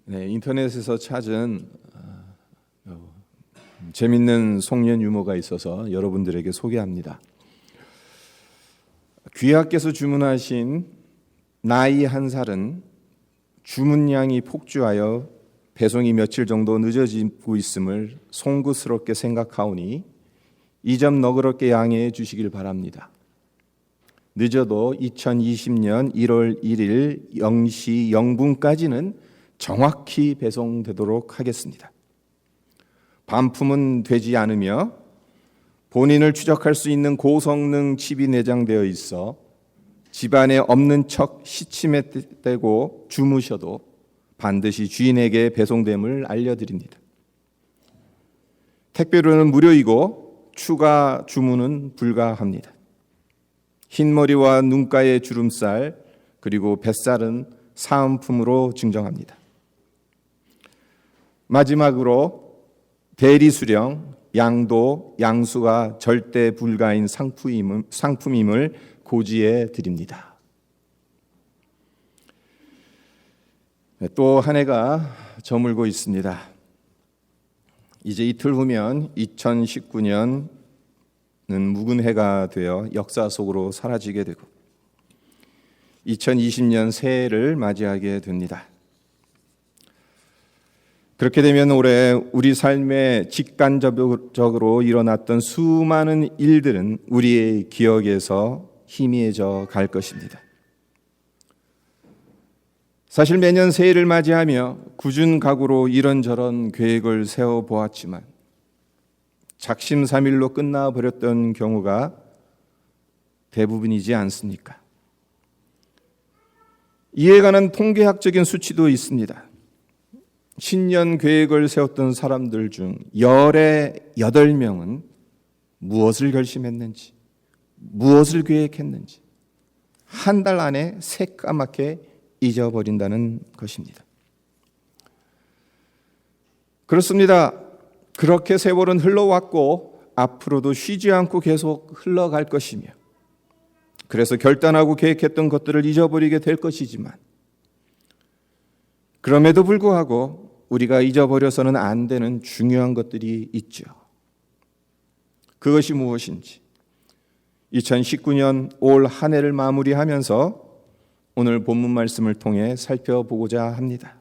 네, 인터넷에서 찾은 재밌는 송년 유머가 있어서 여러분들에게 소개합니다. 귀하께서 주문하신 나이 한 살은 주문량이 폭주하여 배송이 며칠 정도 늦어지고 있음을 송구스럽게 생각하오니 이 점 너그럽게 양해해 주시길 바랍니다. 늦어도 2020년 1월 1일 0시 0분까지는 정확히 배송되도록 하겠습니다. 반품은 되지 않으며 본인을 추적할 수 있는 고성능 칩이 내장되어 있어 집안에 없는 척 시침에 떼고 주무셔도 반드시 주인에게 배송됨을 알려드립니다. 택배료는 무료이고 추가 주문은 불가합니다. 흰머리와 눈가의 주름살 그리고 뱃살은 사은품으로 증정합니다. 마지막으로 대리 수령, 양도, 양수가 절대 불가인 상품임을 고지해 드립니다. 또 한 해가 저물고 있습니다. 이제 이틀 후면 2019년은 묵은 해가 되어 역사 속으로 사라지게 되고 2020년 새해를 맞이하게 됩니다. 그렇게 되면 올해 우리 삶에 직간접적으로 일어났던 수많은 일들은 우리의 기억에서 희미해져 갈 것입니다. 사실 매년 새해를 맞이하며 굳은 각오로 이런저런 계획을 세워보았지만 작심삼일로 끝나버렸던 경우가 대부분이지 않습니까? 이에 관한 통계학적인 수치도 있습니다. 신년 계획을 세웠던 사람들 중 열의 8명은 무엇을 결심했는지, 무엇을 계획했는지 한 달 안에 새까맣게 잊어버린다는 것입니다. 그렇습니다. 그렇게 세월은 흘러왔고 앞으로도 쉬지 않고 계속 흘러갈 것이며 그래서 결단하고 계획했던 것들을 잊어버리게 될 것이지만 그럼에도 불구하고 우리가 잊어버려서는 안 되는 중요한 것들이 있죠. 그것이 무엇인지 2019년 올 한 해를 마무리하면서 오늘 본문 말씀을 통해 살펴보고자 합니다.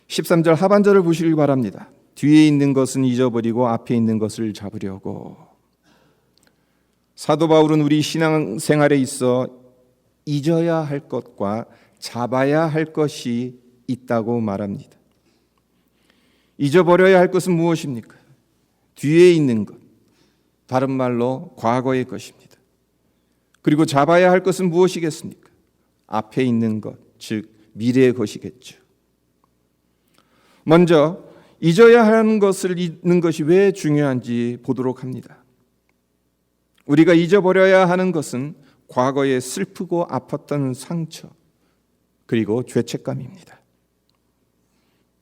13절 하반절을 보시기 바랍니다. 뒤에 있는 것은 잊어버리고 앞에 있는 것을 잡으려고. 사도 바울은 우리 신앙생활에 있어 잊어야 할 것과 잡아야 할 것이 있다고 말합니다. 잊어버려야 할 것은 무엇입니까? 뒤에 있는 것, 다른 말로 과거의 것입니다. 그리고 잡아야 할 것은 무엇이겠습니까? 앞에 있는 것, 즉 미래의 것이겠죠. 먼저 잊어야 하는 것을 잊는 것이 왜 중요한지 보도록 합니다. 우리가 잊어버려야 하는 것은 과거에 슬프고 아팠던 상처, 그리고 죄책감입니다.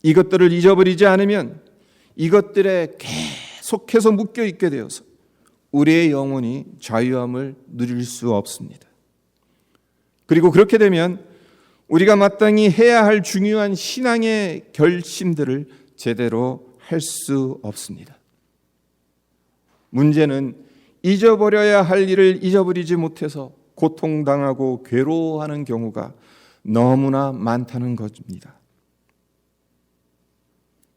이것들을 잊어버리지 않으면 이것들에 계속해서 묶여 있게 되어서 우리의 영혼이 자유함을 누릴 수 없습니다. 그리고 그렇게 되면 우리가 마땅히 해야 할 중요한 신앙의 결심들을 제대로 할 수 없습니다. 문제는 잊어버려야 할 일을 잊어버리지 못해서 고통당하고 괴로워하는 경우가 너무나 많다는 것입니다.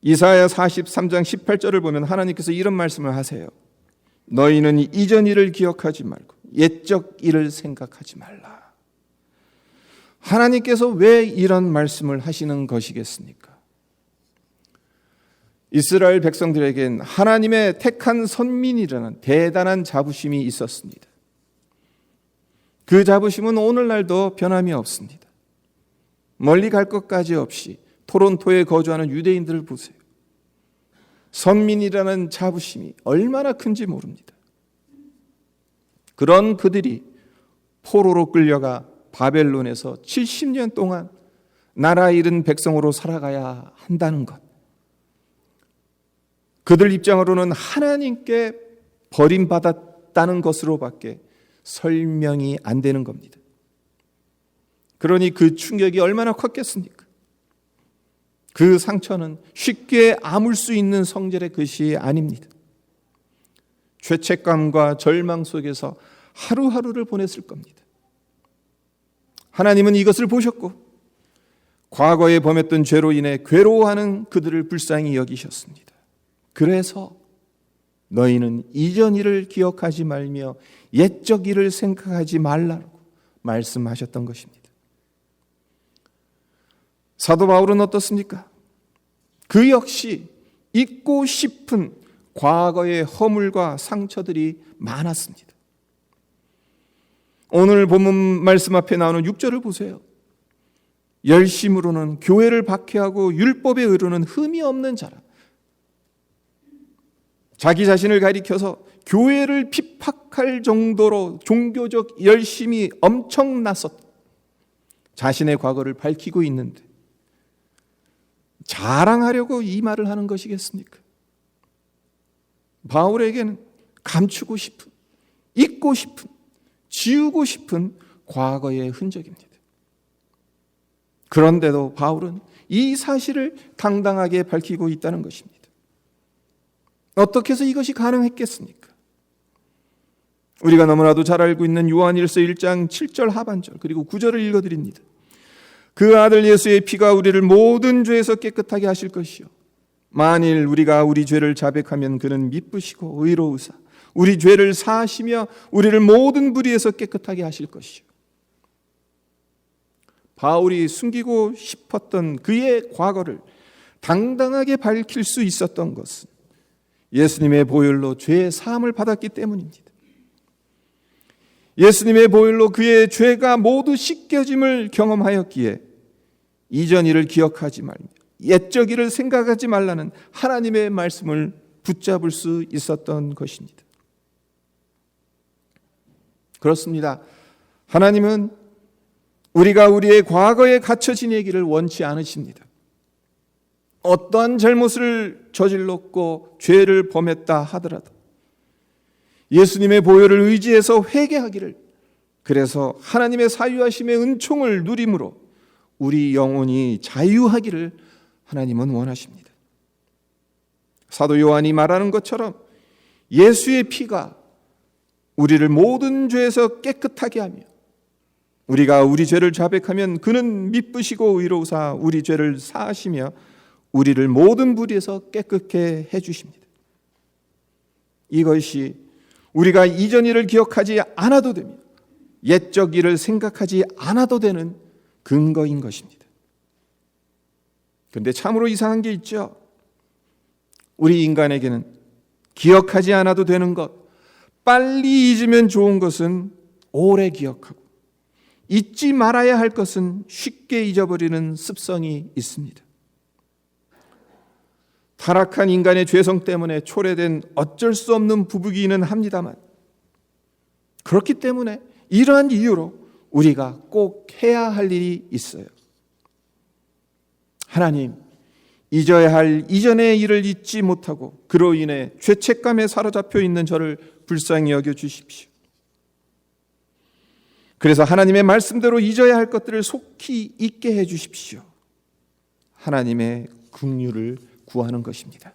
이사야 43장 18절을 보면 하나님께서 이런 말씀을 하세요. 너희는 이전 일을 기억하지 말고 옛적 일을 생각하지 말라. 하나님께서 왜 이런 말씀을 하시는 것이겠습니까? 이스라엘 백성들에겐 하나님의 택한 선민이라는 대단한 자부심이 있었습니다. 그 자부심은 오늘날도 변함이 없습니다. 멀리 갈 것까지 없이 토론토에 거주하는 유대인들을 보세요. 선민이라는 자부심이 얼마나 큰지 모릅니다. 그런 그들이 포로로 끌려가 바벨론에서 70년 동안 나라 잃은 백성으로 살아가야 한다는 것. 그들 입장으로는 하나님께 버림받았다는 것으로밖에 설명이 안 되는 겁니다. 그러니 그 충격이 얼마나 컸겠습니까? 그 상처는 쉽게 아물 수 있는 성질의 것이 아닙니다. 죄책감과 절망 속에서 하루하루를 보냈을 겁니다. 하나님은 이것을 보셨고 과거에 범했던 죄로 인해 괴로워하는 그들을 불쌍히 여기셨습니다. 그래서 너희는 이전 일을 기억하지 말며 옛적 일을 생각하지 말라고 말씀하셨던 것입니다. 사도 바울은 어떻습니까? 그 역시 잊고 싶은 과거의 허물과 상처들이 많았습니다. 오늘 본문 말씀 앞에 나오는 6절을 보세요. 열심으로는 교회를 박해하고 율법에 의로는 흠이 없는 자라. 자기 자신을 가리켜서 교회를 핍박할 정도로 종교적 열심이 엄청났었다. 자신의 과거를 밝히고 있는데 자랑하려고 이 말을 하는 것이겠습니까? 바울에게는 감추고 싶은, 잊고 싶은, 지우고 싶은 과거의 흔적입니다. 그런데도 바울은 이 사실을 당당하게 밝히고 있다는 것입니다. 어떻게 해서 이것이 가능했겠습니까? 우리가 너무나도 잘 알고 있는 요한일서 1장 7절 하반절 그리고 9절을 읽어드립니다. 그 아들 예수의 피가 우리를 모든 죄에서 깨끗하게 하실 것이요 만일 우리가 우리 죄를 자백하면 그는 미쁘시고 의로우사 우리 죄를 사하시며 우리를 모든 불의에서 깨끗하게 하실 것이요. 바울이 숨기고 싶었던 그의 과거를 당당하게 밝힐 수 있었던 것은 예수님의 보혈로 죄의 사함을 받았기 때문입니다. 예수님의 보혈로 그의 죄가 모두 씻겨짐을 경험하였기에 이전 일을 기억하지 말며 옛적 일을 생각하지 말라는 하나님의 말씀을 붙잡을 수 있었던 것입니다. 그렇습니다. 하나님은 우리가 우리의 과거에 갇혀 지내기를 원치 않으십니다. 어떠한 잘못을 저질렀고 죄를 범했다 하더라도 예수님의 보혈을 의지해서 회개하기를, 그래서 하나님의 사유하심의 은총을 누림으로 우리 영혼이 자유하기를 하나님은 원하십니다. 사도 요한이 말하는 것처럼 예수의 피가 우리를 모든 죄에서 깨끗하게 하며 우리가 우리 죄를 자백하면 그는 미쁘시고 의로우사 우리 죄를 사하시며 우리를 모든 불의에서 깨끗게 해주십니다. 이것이 우리가 이전 일을 기억하지 않아도 되며 옛적 일을 생각하지 않아도 되는 근거인 것입니다. 그런데 참으로 이상한 게 있죠. 우리 인간에게는 기억하지 않아도 되는 것, 빨리 잊으면 좋은 것은 오래 기억하고 잊지 말아야 할 것은 쉽게 잊어버리는 습성이 있습니다. 타락한 인간의 죄성 때문에 초래된 어쩔 수 없는 부부기는 합니다만, 그렇기 때문에 이러한 이유로 우리가 꼭 해야 할 일이 있어요. 하나님, 잊어야 할 이전의 일을 잊지 못하고 그로 인해 죄책감에 사로잡혀 있는 저를 불쌍히 여겨 주십시오. 그래서 하나님의 말씀대로 잊어야 할 것들을 속히 잊게 해 주십시오. 하나님의 긍휼을 구하는 것입니다.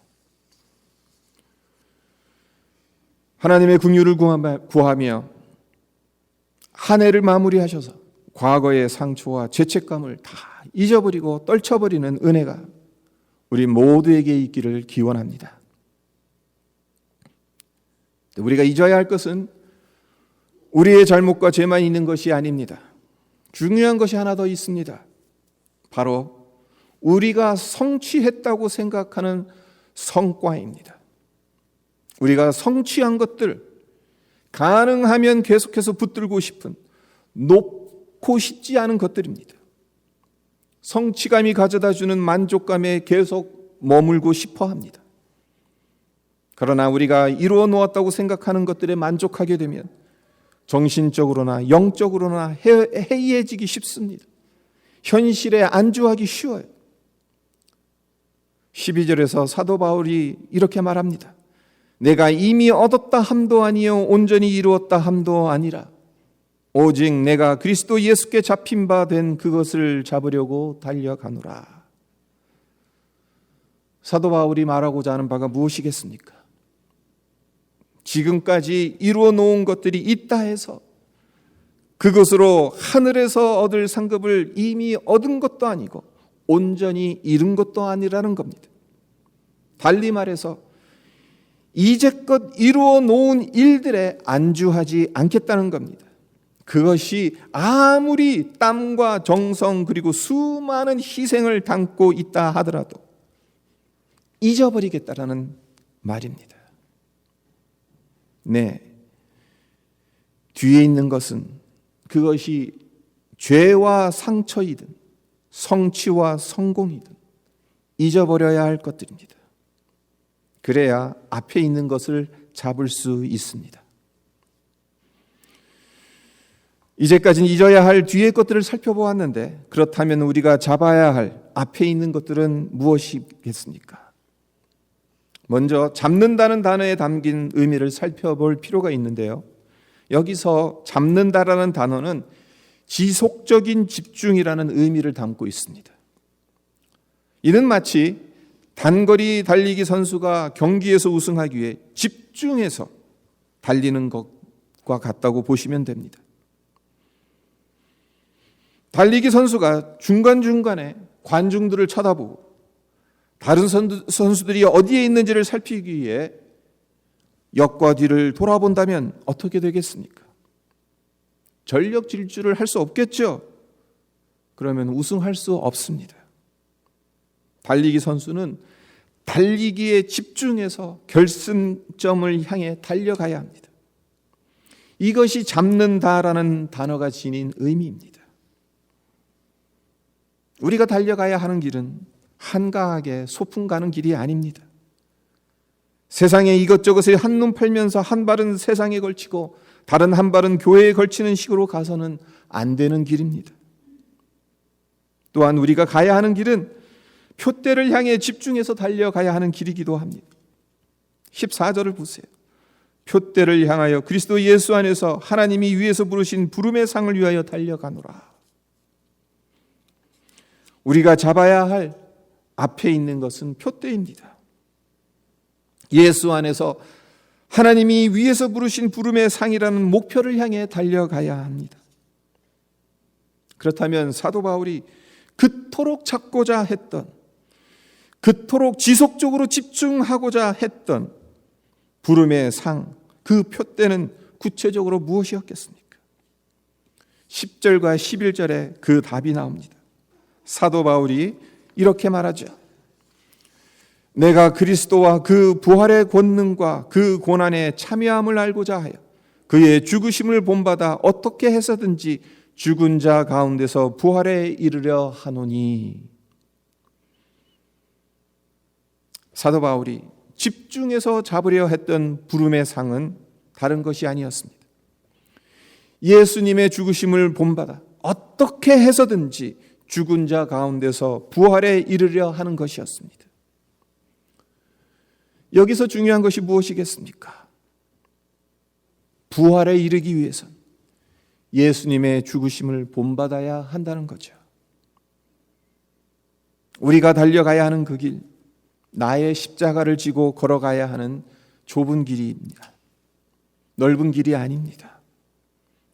하나님의 긍휼을 구하며 한 해를 마무리하셔서 과거의 상처와 죄책감을 다 잊어버리고 떨쳐버리는 은혜가 우리 모두에게 있기를 기원합니다. 우리가 잊어야 할 것은 우리의 잘못과 죄만 있는 것이 아닙니다. 중요한 것이 하나 더 있습니다. 바로 우리가 성취했다고 생각하는 성과입니다. 우리가 성취한 것들, 가능하면 계속해서 붙들고 싶은, 놓고 싶지 않은 것들입니다. 성취감이 가져다주는 만족감에 계속 머물고 싶어 합니다. 그러나 우리가 이루어 놓았다고 생각하는 것들에 만족하게 되면 정신적으로나 영적으로나 해이해지기 쉽습니다. 현실에 안주하기 쉬워요. 12절에서 사도 바울이 이렇게 말합니다. 내가 이미 얻었다 함도 아니요 온전히 이루었다 함도 아니라 오직 내가 그리스도 예수께 잡힌 바 된 그것을 잡으려고 달려가노라. 사도 바울이 말하고자 하는 바가 무엇이겠습니까? 지금까지 이루어 놓은 것들이 있다 해서 그것으로 하늘에서 얻을 상급을 이미 얻은 것도 아니고 온전히 이룬 것도 아니라는 겁니다. 달리 말해서 이제껏 이루어 놓은 일들에 안주하지 않겠다는 겁니다. 그것이 아무리 땀과 정성 그리고 수많은 희생을 담고 있다 하더라도 잊어버리겠다라는 말입니다. 네, 뒤에 있는 것은 그것이 죄와 상처이든 성취와 성공이든 잊어버려야 할 것들입니다. 그래야 앞에 있는 것을 잡을 수 있습니다. 이제까지는 잊어야 할 뒤의 것들을 살펴보았는데 그렇다면 우리가 잡아야 할 앞에 있는 것들은 무엇이겠습니까? 먼저 잡는다는 단어에 담긴 의미를 살펴볼 필요가 있는데요. 여기서 잡는다라는 단어는 지속적인 집중이라는 의미를 담고 있습니다. 이는 마치 단거리 달리기 선수가 경기에서 우승하기 위해 집중해서 달리는 것과 같다고 보시면 됩니다. 달리기 선수가 중간중간에 관중들을 쳐다보고 다른 선수들이 어디에 있는지를 살피기 위해 옆과 뒤를 돌아본다면 어떻게 되겠습니까? 전력 질주를 할 수 없겠죠. 그러면 우승할 수 없습니다. 달리기 선수는 달리기에 집중해서 결승점을 향해 달려가야 합니다. 이것이 잡는다라는 단어가 지닌 의미입니다. 우리가 달려가야 하는 길은 한가하게 소풍 가는 길이 아닙니다. 세상에 이것저것에 한눈 팔면서 한 발은 세상에 걸치고 다른 한 발은 교회에 걸치는 식으로 가서는 안 되는 길입니다. 또한 우리가 가야 하는 길은 표대를 향해 집중해서 달려가야 하는 길이기도 합니다. 14절을 보세요. 표대를 향하여 그리스도 예수 안에서 하나님이 위에서 부르신 부름의 상을 위하여 달려가노라. 우리가 잡아야 할 앞에 있는 것은 표대입니다. 예수 안에서 하나님이 위에서 부르신 부름의 상이라는 목표를 향해 달려가야 합니다. 그렇다면 사도 바울이 그토록 찾고자 했던, 그토록 지속적으로 집중하고자 했던 부름의 상, 그 표대는 구체적으로 무엇이었겠습니까? 10절과 11절에 그 답이 나옵니다. 사도 바울이 이렇게 말하죠. 내가 그리스도와 그 부활의 권능과 그 고난의 참여함을 알고자 하여 그의 죽으심을 본받아 어떻게 해서든지 죽은 자 가운데서 부활에 이르려 하노니. 사도 바울이 집중해서 잡으려 했던 부름의 상은 다른 것이 아니었습니다. 예수님의 죽으심을 본받아 어떻게 해서든지 죽은 자 가운데서 부활에 이르려 하는 것이었습니다. 여기서 중요한 것이 무엇이겠습니까? 부활에 이르기 위해선 예수님의 죽으심을 본받아야 한다는 거죠. 우리가 달려가야 하는 그 길, 나의 십자가를 지고 걸어가야 하는 좁은 길입니다. 넓은 길이 아닙니다.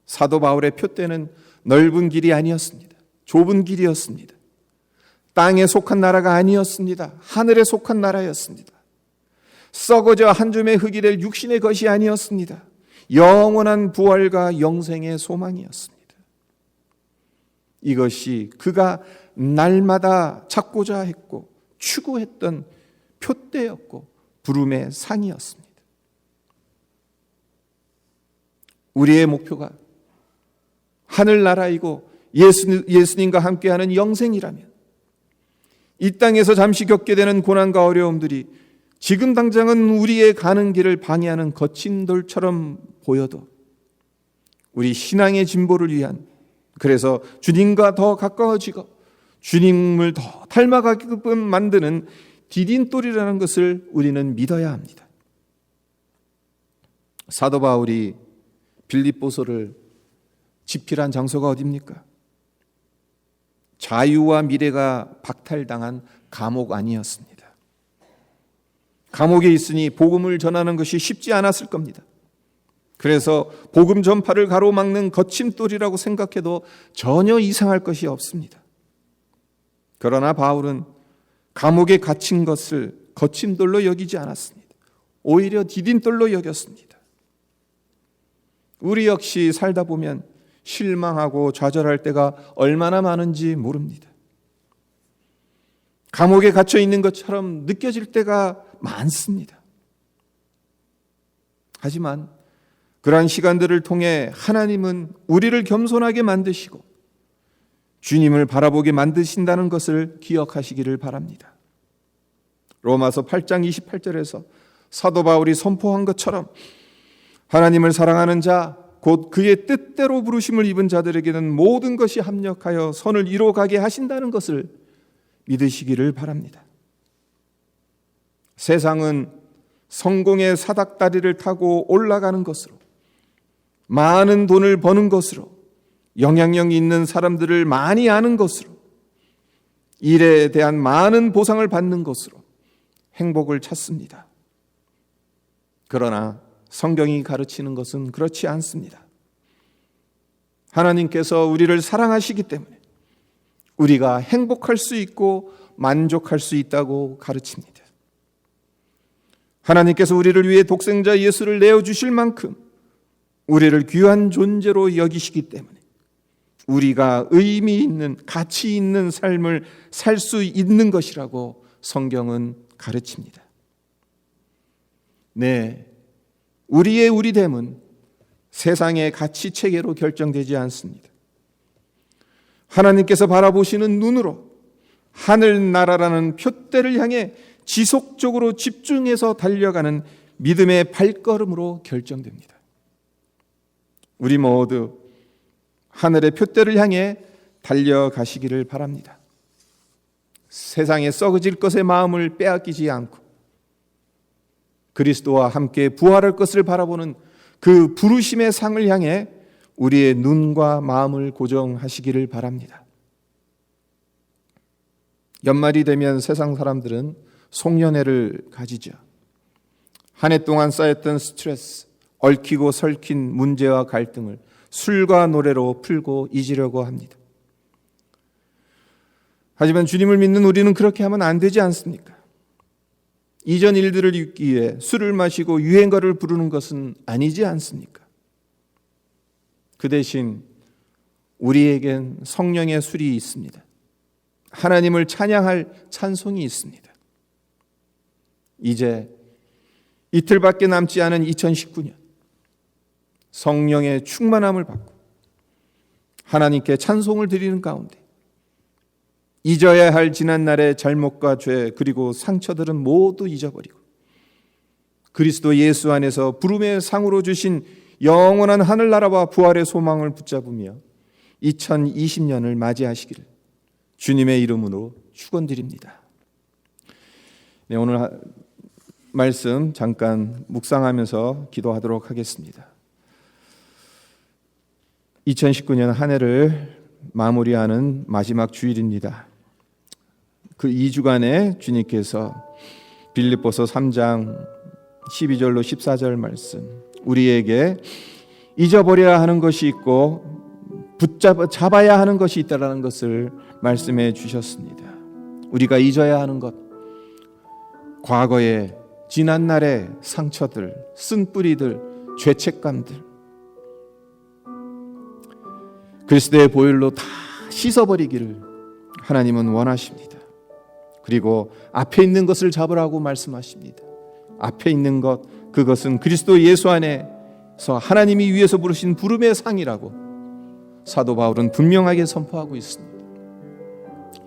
사도 바울의 표대는 넓은 길이 아니었습니다. 좁은 길이었습니다. 땅에 속한 나라가 아니었습니다. 하늘에 속한 나라였습니다. 썩어져 한 줌의 흙이 될 육신의 것이 아니었습니다. 영원한 부활과 영생의 소망이었습니다. 이것이 그가 날마다 찾고자 했고 추구했던 표대였고 부름의 상이었습니다. 우리의 목표가 하늘나라이고 예수님과 함께하는 영생이라면 이 땅에서 잠시 겪게 되는 고난과 어려움들이 지금 당장은 우리의 가는 길을 방해하는 거친 돌처럼 보여도 우리 신앙의 진보를 위한, 그래서 주님과 더 가까워지고 주님을 더 닮아가게끔 만드는 디딤돌이라는 것을 우리는 믿어야 합니다. 사도 바울이 빌립보서를 집필한 장소가 어디입니까? 자유와 미래가 박탈당한 감옥 아니었습니다. 감옥에 있으니 복음을 전하는 것이 쉽지 않았을 겁니다. 그래서 복음 전파를 가로막는 거침돌이라고 생각해도 전혀 이상할 것이 없습니다. 그러나 바울은 감옥에 갇힌 것을 거침돌로 여기지 않았습니다. 오히려 디딤돌로 여겼습니다. 우리 역시 살다 보면 실망하고 좌절할 때가 얼마나 많은지 모릅니다. 감옥에 갇혀 있는 것처럼 느껴질 때가 많습니다. 하지만 그러한 시간들을 통해 하나님은 우리를 겸손하게 만드시고 주님을 바라보게 만드신다는 것을 기억하시기를 바랍니다. 로마서 8장 28절에서 사도 바울이 선포한 것처럼 하나님을 사랑하는 자, 곧 그의 뜻대로 부르심을 입은 자들에게는 모든 것이 합력하여 선을 이루어가게 하신다는 것을 믿으시기를 바랍니다. 세상은 성공의 사닥다리를 타고 올라가는 것으로, 많은 돈을 버는 것으로, 영향력 있는 사람들을 많이 아는 것으로, 일에 대한 많은 보상을 받는 것으로 행복을 찾습니다. 그러나 성경이 가르치는 것은 그렇지 않습니다. 하나님께서 우리를 사랑하시기 때문에 우리가 행복할 수 있고 만족할 수 있다고 가르칩니다. 하나님께서 우리를 위해 독생자 예수를 내어주실 만큼 우리를 귀한 존재로 여기시기 때문에 우리가 의미 있는, 가치 있는 삶을 살 수 있는 것이라고 성경은 가르칩니다. 네, 우리의 우리됨은 세상의 가치 체계로 결정되지 않습니다. 하나님께서 바라보시는 눈으로 하늘나라라는 표대를 향해 지속적으로 집중해서 달려가는 믿음의 발걸음으로 결정됩니다. 우리 모두 하늘의 표대를 향해 달려가시기를 바랍니다. 세상에 썩어질 것의 마음을 빼앗기지 않고 그리스도와 함께 부활할 것을 바라보는 그 부르심의 상을 향해 우리의 눈과 마음을 고정하시기를 바랍니다. 연말이 되면 세상 사람들은 송년회를 가지죠. 한 해 동안 쌓였던 스트레스, 얽히고 설킨 문제와 갈등을 술과 노래로 풀고 잊으려고 합니다. 하지만 주님을 믿는 우리는 그렇게 하면 안 되지 않습니까? 이전 일들을 잊기 위해 술을 마시고 유행가를 부르는 것은 아니지 않습니까? 그 대신 우리에겐 성령의 술이 있습니다. 하나님을 찬양할 찬송이 있습니다. 이제 이틀밖에 남지 않은 2019년 성령의 충만함을 받고 하나님께 찬송을 드리는 가운데 잊어야 할 지난날의 잘못과 죄 그리고 상처들은 모두 잊어버리고 그리스도 예수 안에서 부름의 상으로 주신 영원한 하늘나라와 부활의 소망을 붙잡으며 2020년을 맞이하시기를 주님의 이름으로 축원드립니다. 네, 오늘 말씀 잠깐 묵상하면서 기도하도록 하겠습니다. 2019년 한 해를 마무리하는 마지막 주일입니다. 그 2주간에 주님께서 빌립보서 3장 12절로 14절 말씀, 우리에게 잊어버려야 하는 것이 있고 잡아야 하는 것이 있다라는 것을 말씀해 주셨습니다. 우리가 잊어야 하는 것, 과거의 지난날의 상처들, 쓴뿌리들, 죄책감들 그리스도의 보혈로 다 씻어버리기를 하나님은 원하십니다. 그리고 앞에 있는 것을 잡으라고 말씀하십니다. 앞에 있는 것, 그것은 그리스도 예수 안에서 하나님이 위에서 부르신 부름의 상이라고 사도 바울은 분명하게 선포하고 있습니다.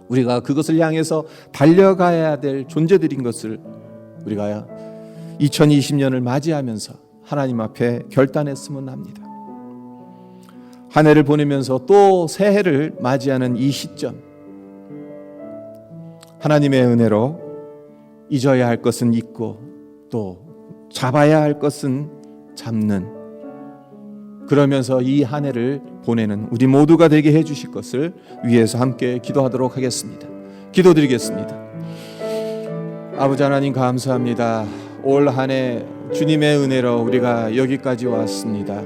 우리가 그것을 향해서 달려가야 될 존재들인 것을 우리가 2020년을 맞이하면서 하나님 앞에 결단했으면 합니다. 한 해를 보내면서 또 새해를 맞이하는 이 시점, 하나님의 은혜로 잊어야 할 것은 잊고 또 잡아야 할 것은 잡는, 그러면서 이 한 해를 보내는 우리 모두가 되게 해주실 것을 위해서 함께 기도하도록 하겠습니다. 기도드리겠습니다. 아버지 하나님 감사합니다. 올 한 해 주님의 은혜로 우리가 여기까지 왔습니다.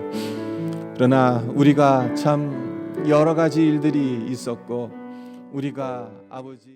그러나 우리가 참 여러 가지 일들이 있었고 우리가 아버지